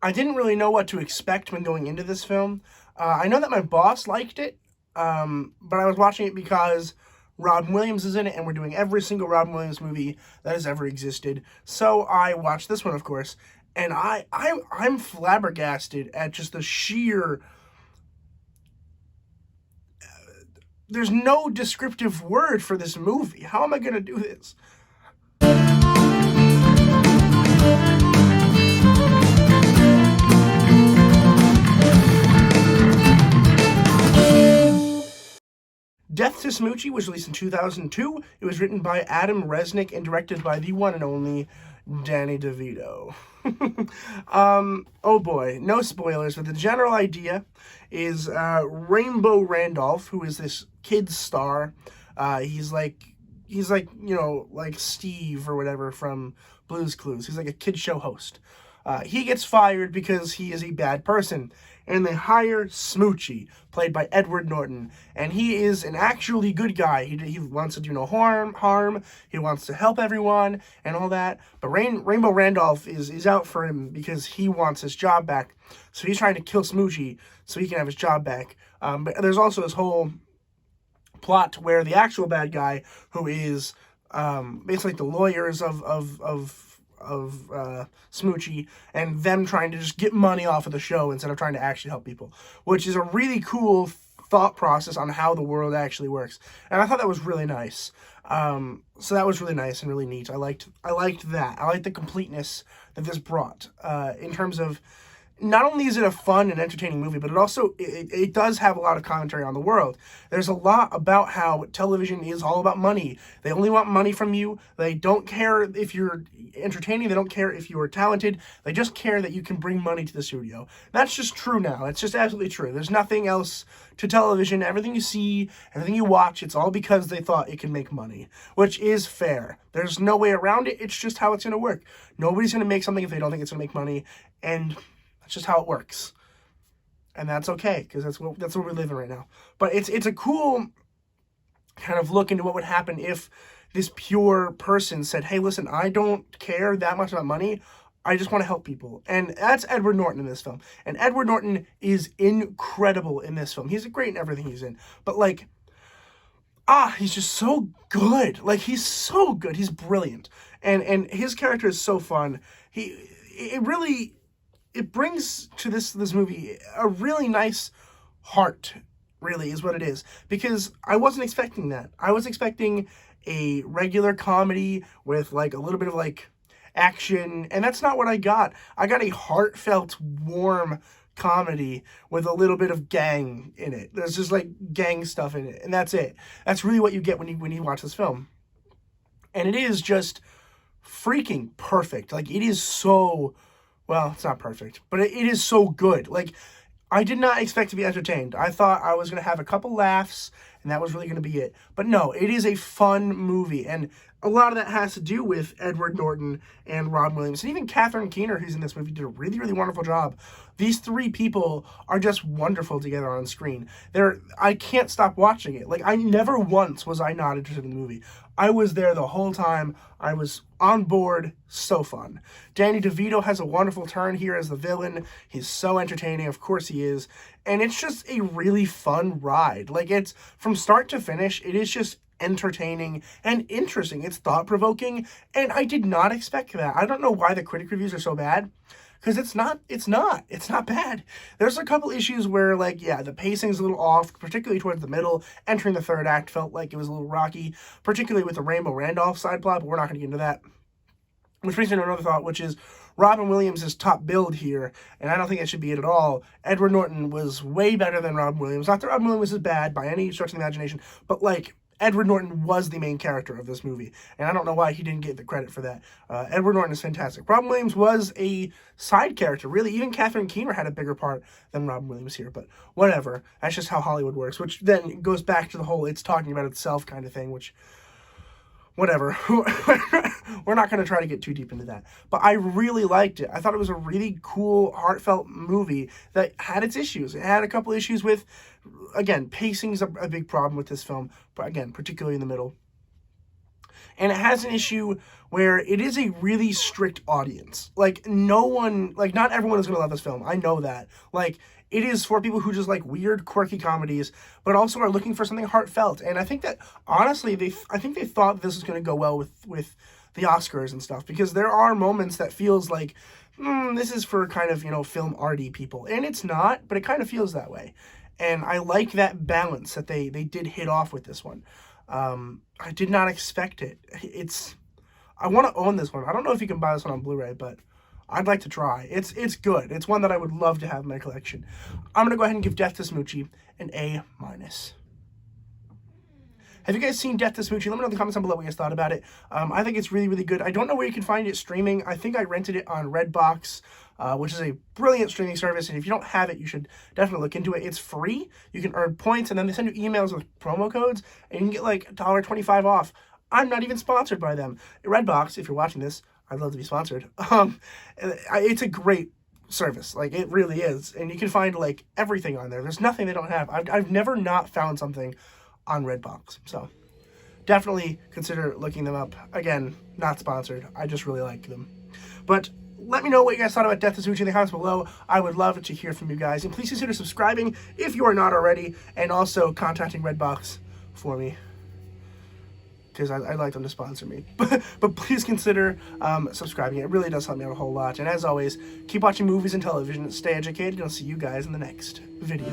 I didn't really know what to expect when going into this film. I know that my boss liked it, but I was watching it because Robin Williams is in it, and we're doing every single Robin Williams movie that has ever existed. So I watched this one, of course, and I'm flabbergasted at just the sheer. There's no descriptive word for this movie. How am I going to do this? Death to Smoochy was released in 2002. It was written by Adam Resnick and directed by the one and only Danny DeVito. Oh boy, no spoilers, but the general idea is Rainbow Randolph, who is this kid's star. He's like, like Steve or whatever from Blue's Clues. He's like a kid show host. He gets fired because he is a bad person, and they hire Smoochy, played by Edward Norton, and he is an actually good guy. He wants to do no harm. He wants to help everyone and all that. But Rainbow Randolph is out for him because he wants his job back. So he's trying to kill Smoochy so he can have his job back. But there's also this whole plot where the actual bad guy, who is basically the lawyers of Smoochy, and them trying to just get money off of the show instead of trying to actually help people, which is a really cool thought process on how the world actually works. And I thought that was really nice. So that was really nice and really neat. I liked that. I liked the completeness that this brought in terms of, not only is it a fun and entertaining movie, but it does have a lot of commentary on the world. There's a lot about how television is all about money. They only want money from you. They don't care if you're entertaining. They don't care if you're talented. They just care that you can bring money to the studio. That's just true now. It's just absolutely true. There's nothing else to television. Everything you see, everything you watch, it's all because they thought it can make money, which is fair. There's no way around it. It's just how it's going to work. Nobody's going to make something if they don't think it's going to make money, and that's just how it works, and that's okay, because that's what we're living right now. But it's a cool kind of look into what would happen if this pure person said, "Hey, listen, I don't care that much about money. I just want to help people." And that's Edward Norton in this film. And Edward Norton is incredible in this film. He's great in everything he's in. But he's just so good. Like, he's so good. He's brilliant, and his character is so fun. It brings to this movie a really nice heart, really, is what it is. Because I wasn't expecting that. I was expecting a regular comedy with, a little bit of, action, and that's not what I got. I got a heartfelt, warm comedy with a little bit of gang in it. There's just, gang stuff in it, and that's it. That's really what you get when you watch this film. And it is just freaking perfect. It is so... Well, it's not perfect, but it is so good. I did not expect to be entertained. I thought I was going to have a couple laughs, and that was really going to be it. But no, it is a fun movie, and a lot of that has to do with Edward Norton and Robin Williams. And even Catherine Keener, who's in this movie, did a really, really wonderful job. These three people are just wonderful together on screen. I can't stop watching it. I never once was I not interested in the movie. I was there the whole time. I was on board. So fun. Danny DeVito has a wonderful turn here as the villain. He's so entertaining. Of course he is. And it's just a really fun ride. It's from start to finish, it is just entertaining and interesting. It's thought-provoking, and I did not expect that. I don't know why the critic reviews are so bad, because it's not bad. There's a couple issues where, the pacing's a little off, particularly towards the middle. Entering the third act felt like it was a little rocky, particularly with the Rainbow Randolph side plot, but we're not going to get into that. Which brings me to another thought, which is Robin Williams is top billed here, and I don't think it should be it at all. Edward Norton was way better than Robin Williams. Not that Robin Williams is bad by any stretch of the imagination, but, Edward Norton was the main character of this movie, and I don't know why he didn't get the credit for that. Edward Norton is fantastic. Robin Williams was a side character, really. Even Catherine Keener had a bigger part than Robin Williams here, but whatever. That's just how Hollywood works, which then goes back to the whole it's talking about itself kind of thing, which... whatever. We're not going to try to get too deep into that. But I really liked it. I thought it was a really cool, heartfelt movie that had its issues. It had a couple issues with, again, pacing's a big problem with this film, but again, particularly in the middle. And it has an issue where it is a really strict audience. Like, no one, like, not everyone is going to love this film. I know that. Like, it is for people who just like weird, quirky comedies, but also are looking for something heartfelt. And I think that, honestly, I think they thought this was going to go well with the Oscars and stuff, because there are moments that feels like, this is for kind of, film arty people. And it's not, but it kind of feels that way. And I like that balance that they did hit off with this one. I did not expect it. I want to own this one. I don't know if you can buy this one on Blu-ray, but I'd like to try. It's good. It's one that I would love to have in my collection. I'm going to go ahead and give Death to Smoochy an A-. Have you guys seen Death to Smoochy? Let me know in the comments down below what you guys thought about it. I think it's really, really good. I don't know where you can find it streaming. I think I rented it on Redbox, which is a brilliant streaming service. And if you don't have it, you should definitely look into it. It's free. You can earn points, and then they send you emails with promo codes, and you can get like $1.25 off. I'm not even sponsored by them. Redbox, if you're watching this, I'd love to be sponsored. It's a great service. Like, it really is. And you can find like everything on there. There's nothing they don't have. I've never not found something on Redbox. So definitely consider looking them up. Again, not sponsored. I just really like them. But let me know what you guys thought about Death to Smoochy in the comments below. I would love to hear from you guys. And please consider subscribing if you are not already, and also contacting Redbox for me, because I'd like them to sponsor me. But please consider subscribing. It really does help me out a whole lot. And as always, keep watching movies and television. Stay educated, and I'll see you guys in the next video.